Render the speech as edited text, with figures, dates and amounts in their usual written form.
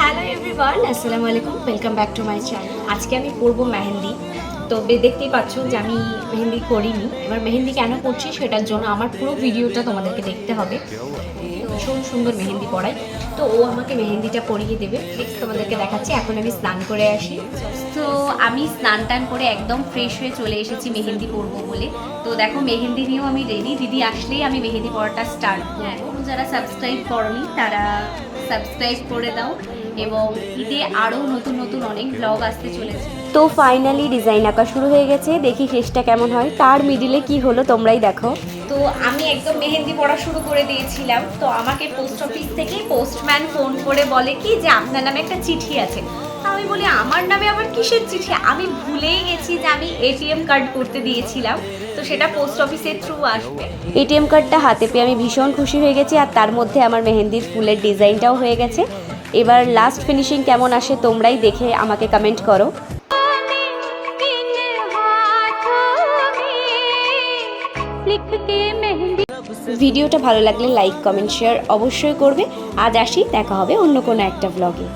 Hello everyone, আসসালামু আলাইকুম, welcome back to my channel. আজকে আমি করব মেহেন্দি। তো দেখতেই পাচ্ছ যে আমি মেহেন্দি করিনি। এবার মেহেন্দি কেন করছি সেটার জন্য আমার পুরো ভিডিওটা তোমাদেরকে দেখতে হবে। ভীষণ সুন্দর মেহেন্দি পড়াই, তো ও আমাকে মেহেন্দিটা পরিয়ে দেবে। নেক্সট তোমাদেরকে দেখাচ্ছি। এখন আমি স্নান করে আসি। তো আমি স্নান টান করে একদম ফ্রেশ হয়ে চলে এসেছি মেহেন্দি পরবো বলে। তো দেখো মেহেন্দি নিয়েও আমি রেডি। দিদি আসলেই আমি মেহেন্দি পড়াটা স্টার্ট করবো। যারা সাবস্ক্রাইব করনি তারা সাবস্ক্রাইব করে দাও, এবং ঈদে আরও নতুন নতুন অনেক ব্লগ আসতে চলেছে। তো ফাইনালি ডিজাইন আঁকা শুরু হয়ে গেছে, দেখি শেষটা কেমন হয়। তার মিডিলে কি হলো তোমরাই দেখো। তো আমি একদম মেহেন্দি পড়া শুরু করে দিয়েছিলাম। তো আমাকে পোস্ট অফিস থেকে পোস্টম্যান ফোন করে বলে কি যে আপনার নামে একটা চিঠি আছে। আমি বলি আমার নামে আবার কিসের চিঠি? আমি ভুলেই গেছি যে আমি এটিএম কার্ড করতে দিয়েছিলাম, তো সেটা পোস্ট অফিসের থ্রু আসবে। এটিএম কার্ডটা হাতে পেয়ে আমি ভীষণ খুশি হয়ে গেছি, আর তার মধ্যে আমার মেহেন্দির ফুলের ডিজাইনটাও হয়ে গেছে। এবার লাস্ট ফিনিশিং কেমন আসে তোমরাই দেখে আমাকে কমেন্ট করো। ভিডিওটা ভালো লাগলে লাইক, কমেন্ট, শেয়ার অবশ্যই করবে। আজ আসি, দেখা হবে অন্য কোনো একটা ব্লগে।